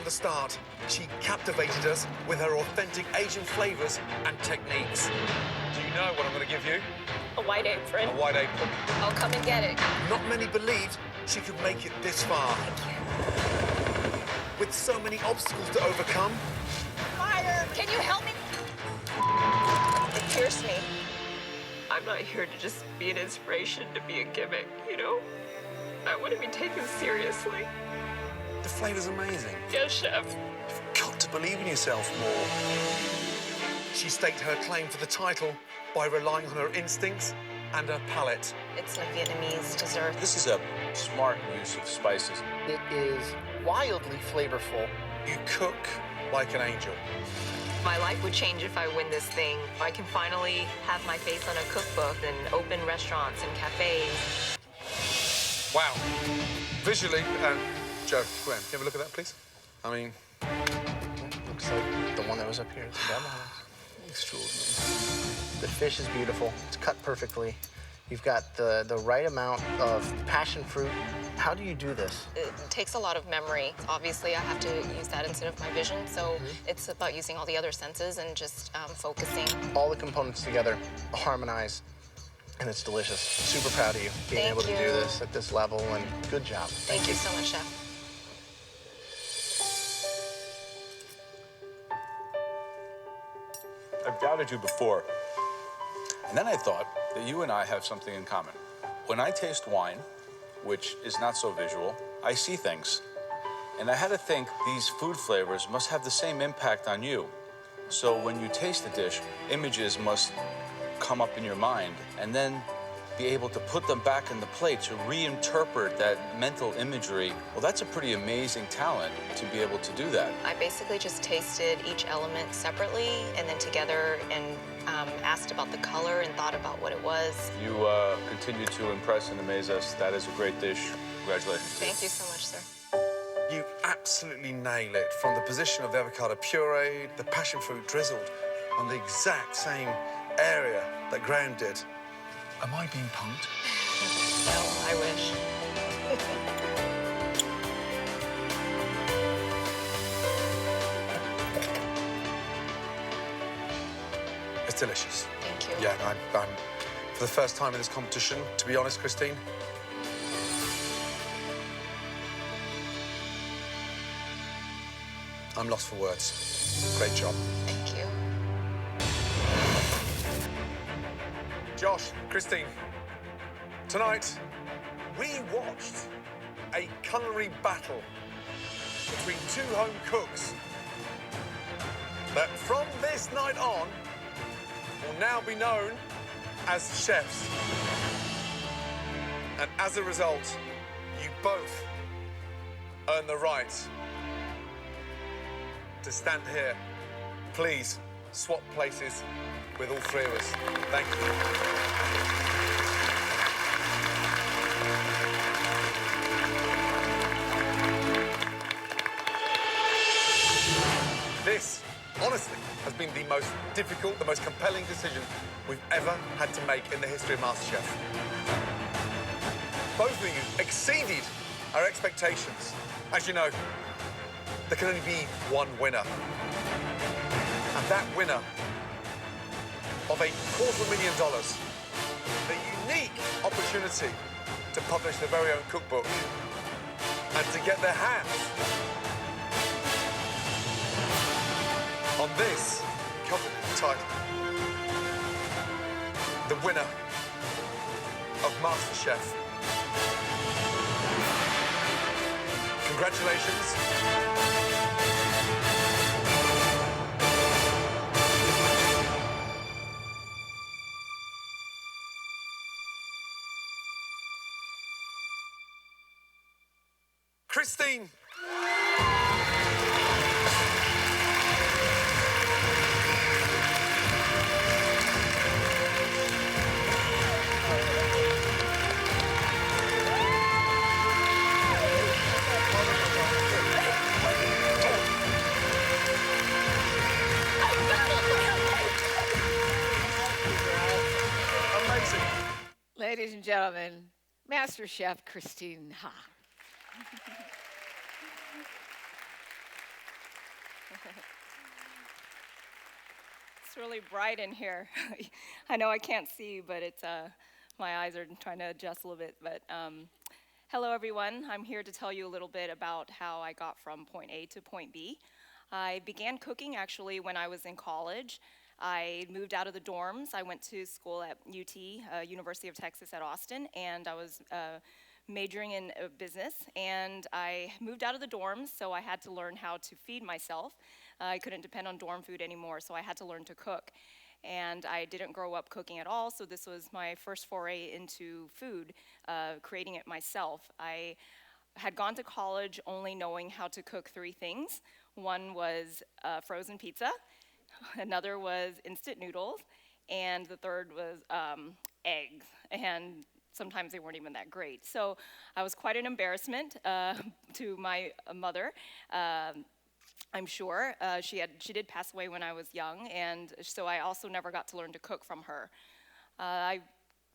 the start, she captivated us with her authentic Asian flavors and techniques. Do you know what I'm going to give you? A white apron. A white apron. I'll come and get it. Not many believed she could make it this far. With so many obstacles to overcome. Fire! Can you help me? It pierced me. I'm not here to just be an inspiration, to be a gimmick, you know? I want to be taken seriously. The flavor's amazing. Yes, Chef. You've got to believe in yourself more. She staked her claim for the title by relying on her instincts and her palate. It's a Vietnamese dessert. This is a smart use of spices. It is wildly flavorful. You cook like an angel. My life would change if I win this thing. I can finally have my face on a cookbook and open restaurants and cafes. Wow. Visually, Joe, Glenn, can you have a look at that, please? I mean... Looks like the one that was up here at the demo house. Extraordinary. The fish is beautiful. It's cut perfectly. You've got the right amount of passion fruit. How do you do this? It takes a lot of memory. Obviously, I have to use that instead of my vision, so it's about using all the other senses and just focusing. All the components together harmonize, and it's delicious. Super proud of you being able to do this at this level, and good job. Thank you so much, Chef. I've doubted you before, and then I thought that you and I have something in common. When I taste wine, which is not so visual, I see things. And I had to think these food flavors must have the same impact on you. So when you taste the dish, images must come up in your mind, and then be able to put them back in the plate to reinterpret that mental imagery. Well, that's a pretty amazing talent to be able to do that. I basically just tasted each element separately and then together and asked about the color and thought about what it was. You continue to impress and amaze us. That is a great dish. Congratulations. Thank you so much, sir. You absolutely nail it. From the position of the avocado puree, the passion fruit drizzled on the exact same area that Graham did. Am I being punked? No, I wish. It's delicious. Thank you. Yeah, I'm for the first time in this competition, to be honest, Christine, I'm lost for words. Great job. Thank you. Josh, Christine, tonight we watched a culinary battle between two home cooks that from this night on will now be known as chefs. And as a result, you both earn the right to stand here. Please swap places with all three of us. Thank you. This, honestly, has been the most difficult, the most compelling decision we've ever had to make in the history of MasterChef. Both of you exceeded our expectations. As you know, there can only be one winner. And that winner of $250,000, the unique opportunity to publish their very own cookbook and to get their hands on this coveted title. The winner of MasterChef. Congratulations. Christine. Amazing. Ladies and gentlemen, MasterChef Christine Ha. It's really bright in here. I know I can't see, but it's my eyes are trying to adjust a little bit. But hello, everyone. I'm here to tell you a little bit about how I got from point A to point B. I began cooking actually when I was in college. I moved out of the dorms. I went to school at UT, University of Texas at Austin, and I was majoring in business. And I moved out of the dorms, so I had to learn how to feed myself. I couldn't depend on dorm food anymore, so I had to learn to cook. And I didn't grow up cooking at all, so this was my first foray into food, creating it myself. I had gone to college only knowing how to cook 3 things. One was frozen pizza, another was instant noodles, and the third was eggs. And sometimes they weren't even that great. So I was quite an embarrassment to my mother. I'm sure. She did pass away when I was young, and so I also never got to learn to cook from her. I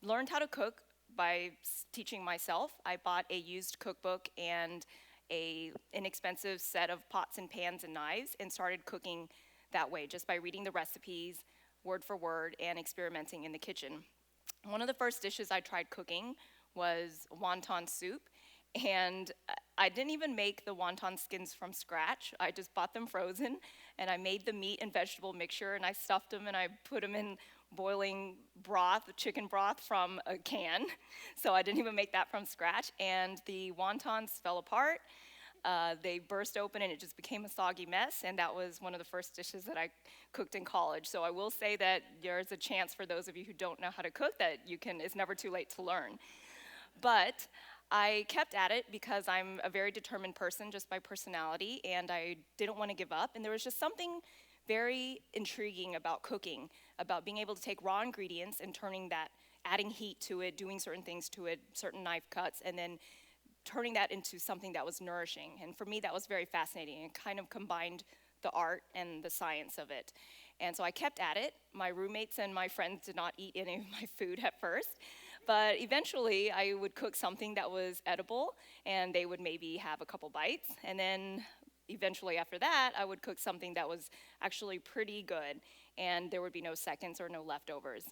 learned how to cook by teaching myself. I bought a used cookbook and an inexpensive set of pots and pans and knives and started cooking that way, just by reading the recipes word for word and experimenting in the kitchen. One of the first dishes I tried cooking was wonton soup, and I didn't even make the wonton skins from scratch. I just bought them frozen, and I made the meat and vegetable mixture, and I stuffed them, and I put them in boiling broth, chicken broth from a can. So I didn't even make that from scratch, and the wontons fell apart. They burst open, and it just became a soggy mess, and that was one of the first dishes that I cooked in college. So I will say that there's a chance for those of you who don't know how to cook that it's never too late to learn. But I kept at it because I'm a very determined person just by personality, and I didn't want to give up. And there was just something very intriguing about cooking, about being able to take raw ingredients and turning that, adding heat to it, doing certain things to it, certain knife cuts, and then turning that into something that was nourishing. And for me, that was very fascinating and kind of combined the art and the science of it. And so I kept at it. My roommates and my friends did not eat any of my food at first. But eventually, I would cook something that was edible, and they would maybe have a couple bites. And then eventually after that, I would cook something that was actually pretty good, and there would be no seconds or no leftovers.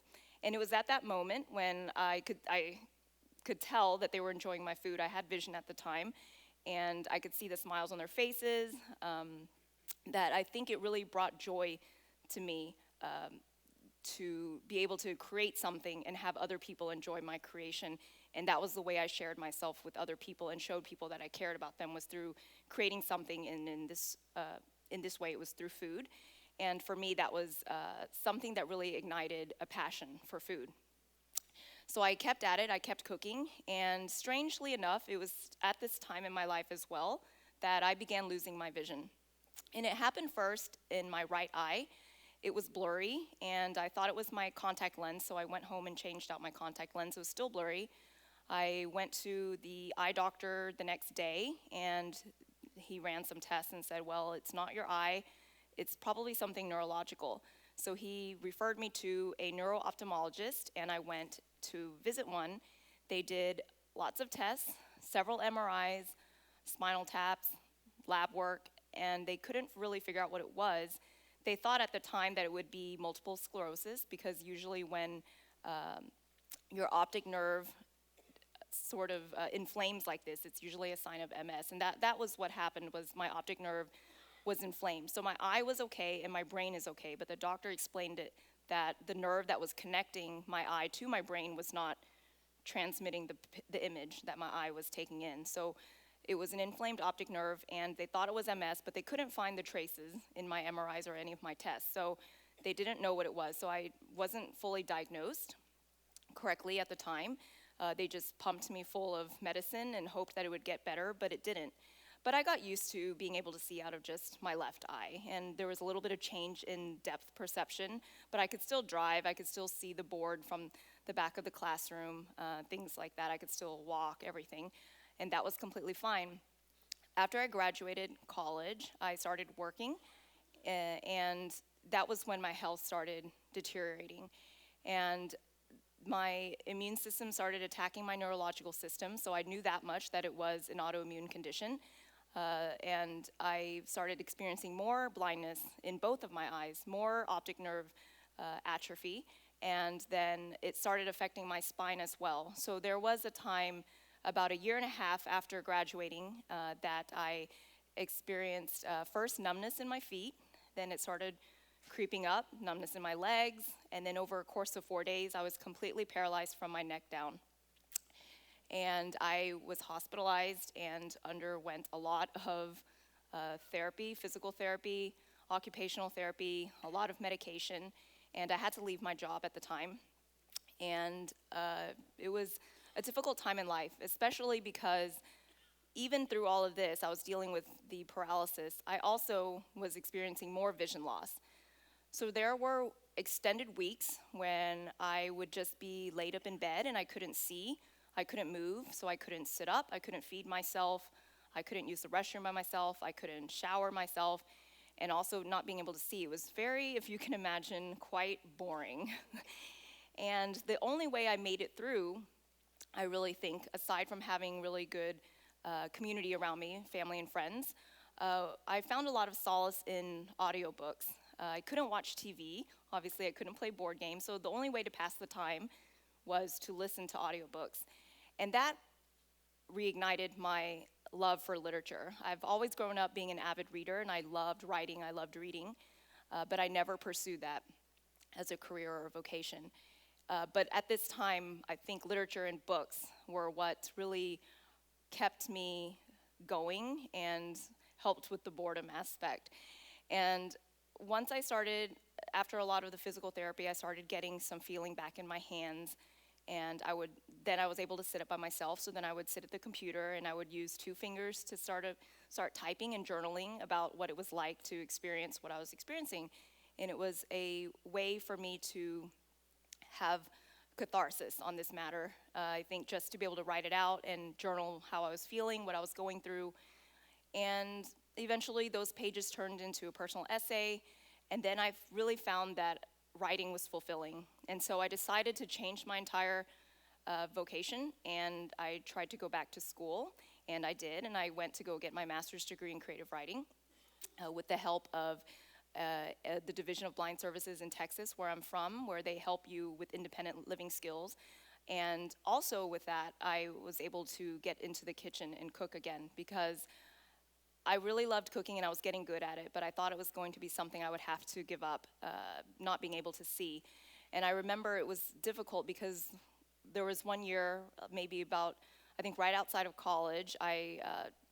And it was at that moment when I could tell that they were enjoying my food. I had vision at the time, and I could see the smiles on their faces, that I think it really brought joy to me to be able to create something and have other people enjoy my creation. And that was the way I shared myself with other people and showed people that I cared about them, was through creating something, and in this way it was through food. And for me, that was something that really ignited a passion for food. So I kept at it, I kept cooking, and strangely enough, it was at this time in my life as well that I began losing my vision. And it happened first in my right eye. It was blurry, and I thought it was my contact lens, so I went home and changed out my contact lens. It was still blurry. I went to the eye doctor the next day, and he ran some tests and said, well, it's not your eye, it's probably something neurological. So he referred me to a neuro-ophthalmologist, and I went to visit one. They did lots of tests, several MRIs, spinal taps, lab work, and they couldn't really figure out what it was. They thought at the time that it would be multiple sclerosis, because usually when your optic nerve sort of inflames like this, it's usually a sign of MS. And that was what happened, was my optic nerve was inflamed. So my eye was okay and my brain is okay, but the doctor explained it that the nerve that was connecting my eye to my brain was not transmitting the image that my eye was taking in. So it was an inflamed optic nerve, and they thought it was MS, but they couldn't find the traces in my MRIs or any of my tests. So they didn't know what it was. So I wasn't fully diagnosed correctly at the time. They just pumped me full of medicine and hoped that it would get better, but it didn't. But I got used to being able to see out of just my left eye, and there was a little bit of change in depth perception, but I could still drive, I could still see the board from the back of the classroom, things like that. I could still walk, everything, and that was completely fine. After I graduated college, I started working, and that was when my health started deteriorating. And my immune system started attacking my neurological system, so I knew that much, that it was an autoimmune condition. and I started experiencing more blindness in both of my eyes, more optic nerve atrophy, and then it started affecting my spine as well. So there was a time about a year and a half after graduating that I experienced first numbness in my feet, then it started creeping up, numbness in my legs, and then over a course of 4 days, I was completely paralyzed from my neck down. And I was hospitalized and underwent a lot of therapy, physical therapy, occupational therapy, a lot of medication, and I had to leave my job at the time. And it was a difficult time in life, especially because even through all of this, I was dealing with the paralysis. I also was experiencing more vision loss. So there were extended weeks when I would just be laid up in bed and I couldn't see, I couldn't move, so I couldn't sit up, I couldn't feed myself, I couldn't use the restroom by myself, I couldn't shower myself, and also not being able to see. It was very, if you can imagine, quite boring. And the only way I made it through, I really think, aside from having really good community around me, family and friends, I found a lot of solace in audiobooks. I couldn't watch TV, obviously I couldn't play board games, so the only way to pass the time was to listen to audiobooks. And that reignited my love for literature. I've always grown up being an avid reader, and I loved writing, I loved reading, but I never pursued that as a career or a vocation. But at this time, I think literature and books were what really kept me going and helped with the boredom aspect. And once I started, after a lot of the physical therapy, I started getting some feeling back in my hands, and then I was able to sit up by myself, so then I would sit at the computer and I would use 2 fingers to start typing and journaling about what it was like to experience what I was experiencing. And it was a way for me to have catharsis on this matter. I think just to be able to write it out and journal how I was feeling, what I was going through. And eventually those pages turned into a personal essay, and then I really found that writing was fulfilling. And so I decided to change my entire vocation, and I tried to go back to school, and I did, and I went to go get my master's degree in creative writing with the help of the Division of Blind Services in Texas, where I'm from, where they help you with independent living skills. And also with that, I was able to get into the kitchen and cook again, because I really loved cooking and I was getting good at it, but I thought it was going to be something I would have to give up, not being able to see. And I remember it was difficult because there was one year, maybe about, I think right outside of college, I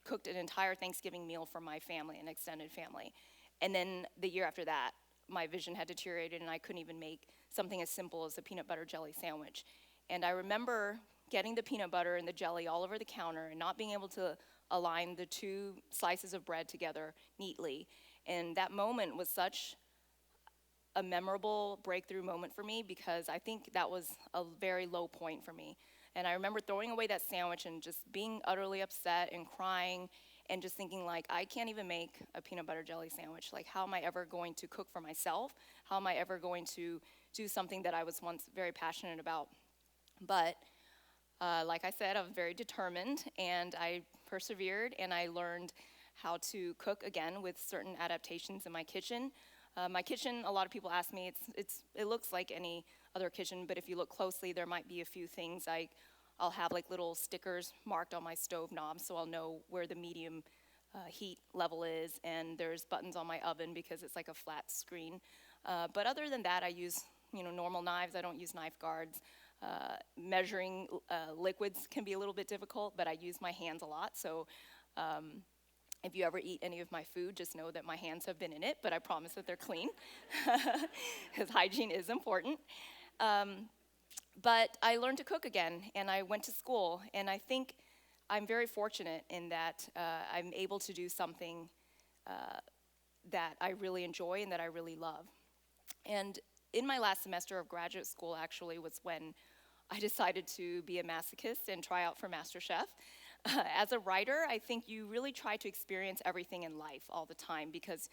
cooked an entire Thanksgiving meal for my family, an extended family. And then the year after that, my vision had deteriorated and I couldn't even make something as simple as a peanut butter jelly sandwich. And I remember getting the peanut butter and the jelly all over the counter and not being able to align the 2 slices of bread together neatly. And that moment was such a memorable breakthrough moment for me, because I think that was a very low point for me. And I remember throwing away that sandwich and just being utterly upset and crying and just thinking, like, I can't even make a peanut butter jelly sandwich. Like, how am I ever going to cook for myself? How am I ever going to do something that I was once very passionate about? But like I said, I was very determined, and I persevered, and I learned how to cook again with certain adaptations in my kitchen. My kitchen, a lot of people ask me, it looks like any other kitchen, but if you look closely, there might be a few things. I'll have like little stickers marked on my stove knob, so I'll know where the medium heat level is, and there's buttons on my oven because it's like a flat screen. But other than that, I use normal knives. I don't use knife guards. Measuring liquids can be a little bit difficult, but I use my hands a lot. So if you ever eat any of my food, just know that my hands have been in it, but I promise that they're clean, because hygiene is important. But I learned to cook again, and I went to school, and I think I'm very fortunate in that I'm able to do something that I really enjoy and that I really love. And in my last semester of graduate school, actually, was when I decided to be a masochist and try out for MasterChef. As a writer, I think you really try to experience everything in life all the time, because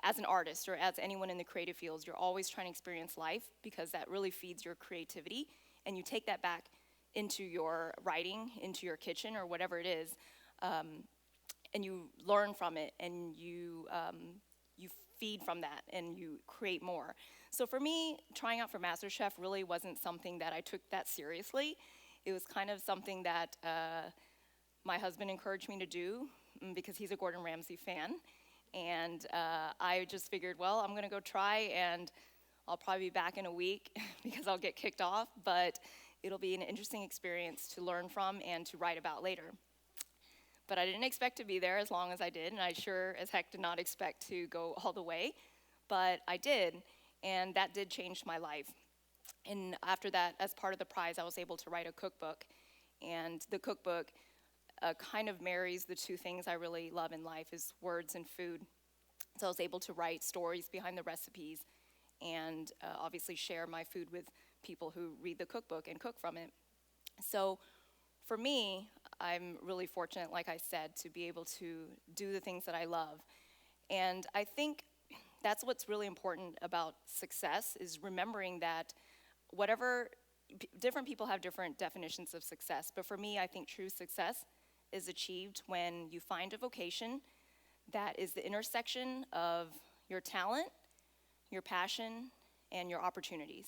as an artist or as anyone in the creative fields, you're always trying to experience life, because that really feeds your creativity, and you take that back into your writing, into your kitchen, or whatever it is. and you learn from it, and you feed from that, and you create more. So for me, trying out for MasterChef really wasn't something that I took that seriously. It was kind of something that my husband encouraged me to do because he's a Gordon Ramsay fan. And I just figured, well, I'm gonna go try, and I'll probably be back in a week because I'll get kicked off, but it'll be an interesting experience to learn from and to write about later. But I didn't expect to be there as long as I did, and I sure as heck did not expect to go all the way, but I did, and that did change my life. And after that, as part of the prize, I was able to write a cookbook, and the cookbook kind of marries the two things I really love in life, is words and food. So I was able to write stories behind the recipes and obviously share my food with people who read the cookbook and cook from it. So for me, I'm really fortunate, like I said, to be able to do the things that I love. And I think that's what's really important about success, is remembering that different people have different definitions of success, but for me, I think true success is achieved when you find a vocation that is the intersection of your talent, your passion, and your opportunities.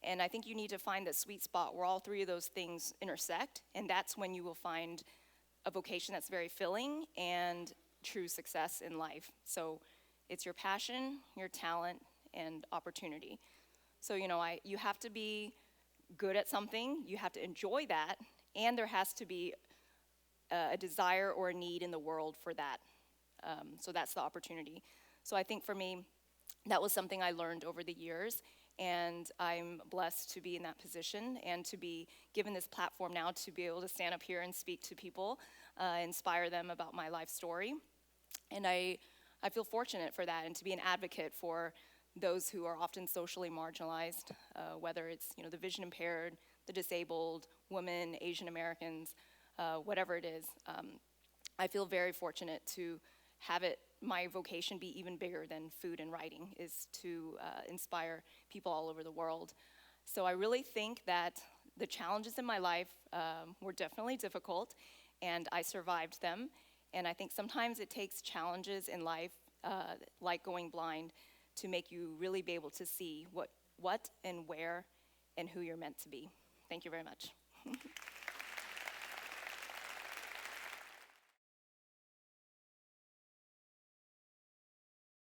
And I think you need to find that sweet spot where all three of those things intersect, and that's when you will find a vocation that's very filling and true success in life. So it's your passion, your talent, and opportunity. So, you have to be good at something, you have to enjoy that, and there has to be a desire or a need in the world for that. So that's the opportunity. So I think for me, that was something I learned over the years, and I'm blessed to be in that position and to be given this platform now to be able to stand up here and speak to people, inspire them about my life story. And I feel fortunate for that, and to be an advocate for those who are often socially marginalized, whether it's the vision impaired, the disabled, women, Asian Americans, whatever it is. I feel very fortunate to have my vocation be even bigger than food and writing, is to inspire people all over the world. So I really think that the challenges in my life were definitely difficult, and I survived them. And I think sometimes it takes challenges in life, like going blind, to make you really be able to see what and where and who you're meant to be. Thank you very much.